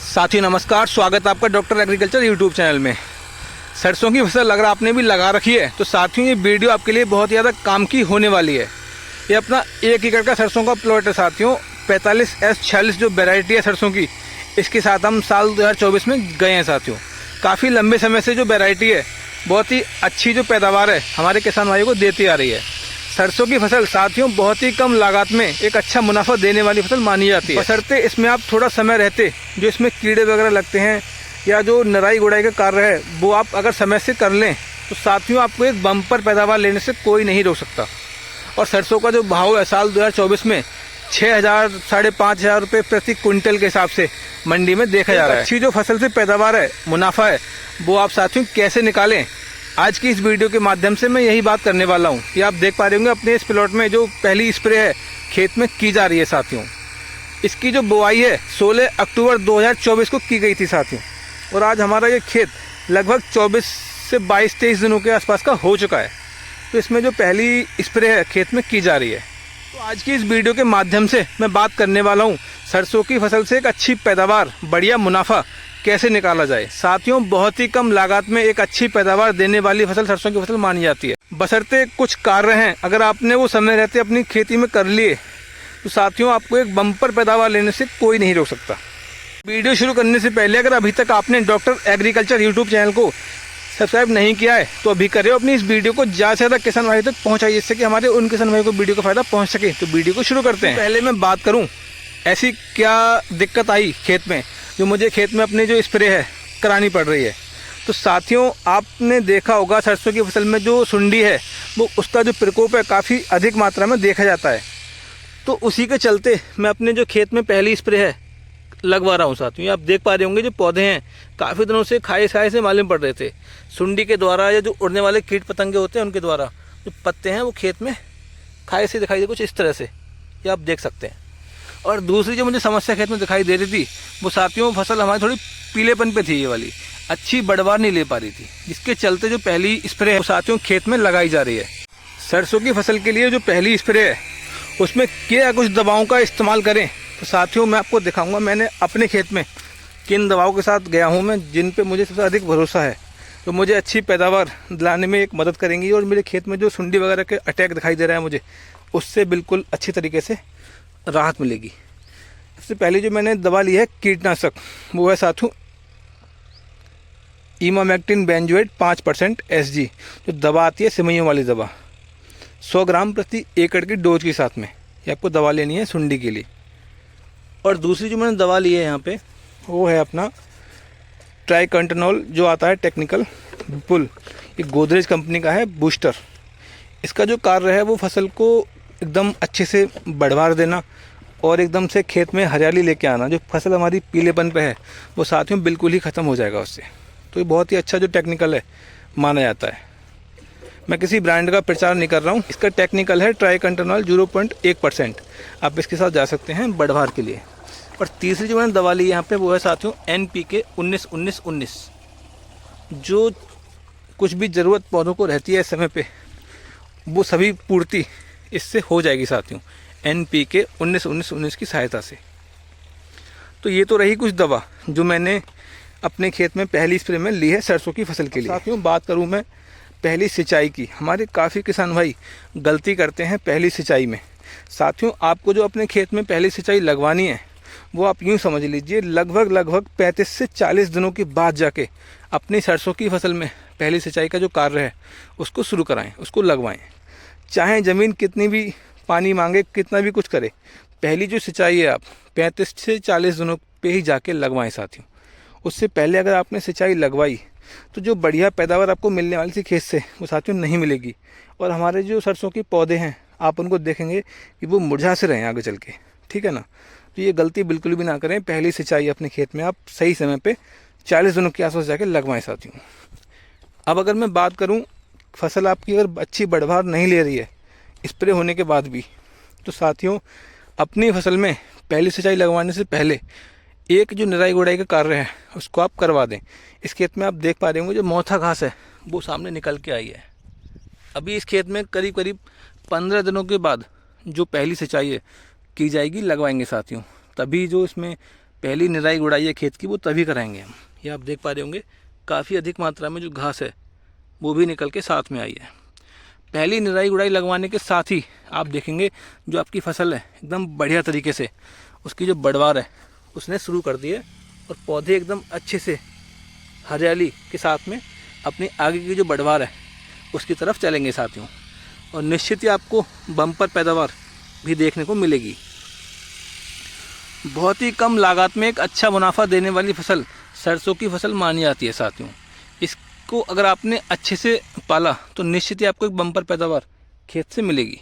साथियों नमस्कार, स्वागत है आपका डॉक्टर एग्रीकल्चर यूट्यूब चैनल में। सरसों की फसल अगर आपने भी लगा रखी है तो साथियों ये वीडियो आपके लिए बहुत ज़्यादा काम की होने वाली है। ये अपना 1 एकड़ का सरसों का प्लॉट है साथियों। 45S46 जो वैरायटी है सरसों की, इसके साथ हम साल 2024 में गए हैं साथियों। काफ़ी लंबे समय से जो वैरायटी है, बहुत ही अच्छी जो पैदावार है हमारे किसान भाइयों को देती आ रही है। सरसों की फसल साथियों बहुत ही कम लागत में एक अच्छा मुनाफा देने वाली फसल मानी जाती है, बशर्ते इसमें आप थोड़ा समय रहते जो इसमें कीड़े वगैरह लगते हैं या जो नराई गुड़ाई का कार्य है वो आप अगर समय से कर लें तो साथियों आपको एक बम्पर पैदावार लेने से कोई नहीं रोक सकता। और सरसों का जो भाव है साल 2024 में 6,000 साढ़े 5,000 रुपये प्रति क्विंटल के हिसाब से मंडी में देखा जा रहा है। अच्छी जो फसल से पैदावार है, मुनाफा है, वो आप साथियों कैसे निकालें, आज की इस वीडियो के माध्यम से मैं यही बात करने वाला हूँ। ये आप देख पा रहे होंगे अपने इस प्लॉट में जो पहली स्प्रे है खेत में की जा रही है साथियों। इसकी जो बुआई है 16 अक्टूबर 2024 को की गई थी साथियों, और आज हमारा ये खेत लगभग 24 से 22-23 दिनों के आसपास का हो चुका है। तो इसमें जो पहली स्प्रे है खेत में की जा रही है। तो आज की इस वीडियो के माध्यम से मैं बात करने वाला हूँ सरसों की फसल से एक अच्छी पैदावार, बढ़िया मुनाफा कैसे निकाला जाए। साथियों बहुत ही कम लागत में एक अच्छी पैदावार देने वाली फसल सरसों की फसल मानी जाती है, बशर्ते कुछ कार्य हैं अगर आपने वो समय रहते अपनी खेती में कर लिए तो साथियों आपको एक बम्पर पैदावार लेने से कोई नहीं रोक सकता। वीडियो शुरू करने से पहले अगर अभी तक आपने डॉक्टर एग्रीकल्चर यूट्यूब चैनल को सब्सक्राइब नहीं किया है तो अभी करें। अपनी इस वीडियो को ज़्यादा से ज़्यादा किसान भाई तक पहुँचाइए, जिससे कि हमारे उन किसान भाई को वीडियो का फायदा पहुँच सके। तो वीडियो को शुरू करते हैं। पहले मैं बात करूँ ऐसी क्या दिक्कत आई खेत में जो मुझे खेत में अपनी जो स्प्रे है करानी पड़ रही है। तो साथियों आपने देखा होगा सरसों की फसल में जो सुंडी है वो उसका जो प्रकोप है काफ़ी अधिक मात्रा में देखा जाता है। तो उसी के चलते मैं अपने जो खेत में पहली स्प्रे है लगवा रहा हूँ साथियों। आप देख पा रहे होंगे जो पौधे हैं काफ़ी दिनों से खाए से मालूम पड़ रहे थे सुंडी के द्वारा या जो उड़ने वाले कीट पतंगे होते हैं उनके द्वारा जो पत्ते हैं वो खेत में खाए से दिखाई दे कुछ इस तरह से, ये आप देख सकते हैं। और दूसरी जो मुझे समस्या खेत में दिखाई दे रही थी वो साथियों फसल हमारी थोड़ी पीलेपन पे थी, ये वाली अच्छी बढ़वार नहीं ले पा रही थी, जिसके चलते जो पहली स्प्रे है वो साथियों खेत में लगाई जा रही है। सरसों की फसल के लिए जो पहली स्प्रे है उसमें क्या कुछ दवाओं का इस्तेमाल करें तो साथियों मैं आपको दिखाऊंगा मैंने अपने खेत में किन दवाओं के साथ गया हूँ मैं, जिन पे मुझे सबसे अधिक भरोसा है, तो मुझे अच्छी पैदावार दिलाने में एक मदद करेंगी। और मेरे खेत में जो सुंडी वगैरह के अटैक दिखाई दे रहा है मुझे, उससे बिल्कुल अच्छी तरीके से राहत मिलेगी। सबसे पहले जो मैंने दवा ली है कीटनाशक वो है साथियों इमामेक्टिन बेंजोएट 5% SG, जो दवा आती है सिमइयों वाली दवा 100 ग्राम प्रति एकड़ की डोज के साथ में ये आपको दवा लेनी है सुंडी के लिए। और दूसरी जो मैंने दवा ली है यहाँ पे वो है अपना ट्राइकंटनॉल जो आता है टेक्निकल पुल, ये गोदरेज कंपनी का है बूस्टर। इसका जो कार्य है वो फसल को एकदम अच्छे से बढ़वार देना और एकदम से खेत में हरियाली लेके आना। जो फसल हमारी पीलेपन पे है वो साथियों बिल्कुल ही ख़त्म हो जाएगा उससे। तो ये बहुत ही अच्छा जो टेक्निकल है माना जाता है। मैं किसी ब्रांड का प्रचार नहीं कर रहा हूँ, इसका टेक्निकल है ट्राइकंटनॉल 0.1%। आप इसके साथ जा सकते हैं बढ़वार के लिए। और तीसरी जो मैंने दवा ली है यहाँ पे वो है साथियों NPK 19-19-19, जो कुछ भी ज़रूरत पौधों को रहती है इस समय पे वो सभी पूर्ति इससे हो जाएगी साथियों NPK 19-19-19 की सहायता से। तो ये तो रही कुछ दवा जो मैंने अपने खेत में पहली स्प्रे में ली है सरसों की फसल के लिए। साथियों बात करूँ मैं पहली सिंचाई की, हमारे काफ़ी किसान भाई गलती करते हैं पहली सिंचाई में। साथियों आपको जो अपने खेत में पहली सिंचाई लगवानी है वो आप यूँ समझ लीजिए लगभग 35 से 40 दिनों के बाद जाके अपनी सरसों की फसल में पहली सिंचाई का जो कार्य है उसको शुरू कराएं, उसको लगवाएं। चाहे ज़मीन कितनी भी पानी मांगे, कितना भी कुछ करे, पहली जो सिंचाई है आप 35 से 40 दिनों पे ही जाके लगवाएं साथियों। उससे पहले अगर आपने सिंचाई लगवाई तो जो बढ़िया पैदावार आपको मिलने वाली थी खेत से वो साथियों नहीं मिलेगी। और हमारे जो सरसों के पौधे हैं आप उनको देखेंगे कि वो मुरझा से रहें आगे चल के, ठीक है ना। तो ये गलती बिल्कुल भी ना करें, पहली सिंचाई अपने खेत में आप सही समय पे 40 दिनों के आसपास जाके लगवाएं साथियों। अब अगर मैं बात करूँ फसल आपकी अगर अच्छी बढ़वार नहीं ले रही है स्प्रे होने के बाद भी, तो साथियों अपनी फसल में पहली सिंचाई लगवाने से पहले एक जो निराई गुड़ाई का कार्य है उसको आप करवा दें। इस खेत में आप देख पा रहे होंगे जो मोथा घास है वो सामने निकल के आई है। अभी इस खेत में करीब 15 दिनों के बाद जो पहली सिंचाई है की जाएगी, लगवाएंगे साथियों। तभी जो इसमें पहली निराई गुड़ाई है खेत की वो तभी कराएंगे हम। ये आप देख पा रहे होंगे काफ़ी अधिक मात्रा में जो घास है वो भी निकल के साथ में आई है। पहली निराई गुड़ाई लगवाने के साथ ही आप देखेंगे जो आपकी फसल है एकदम बढ़िया तरीके से उसकी जो बढ़वार है उसने शुरू कर दी है और पौधे एकदम अच्छे से हरियाली के साथ में अपनी आगे की जो बढ़वार है उसकी तरफ चलेंगे साथियों। और निश्चित ही आपको बम्पर पैदावार भी देखने को मिलेगी। बहुत ही कम लागत में एक अच्छा मुनाफा देने वाली फसल सरसों की फसल मानी जाती है साथियों। इसको अगर आपने अच्छे से पाला तो निश्चित ही आपको एक बम्पर पैदावार खेत से मिलेगी।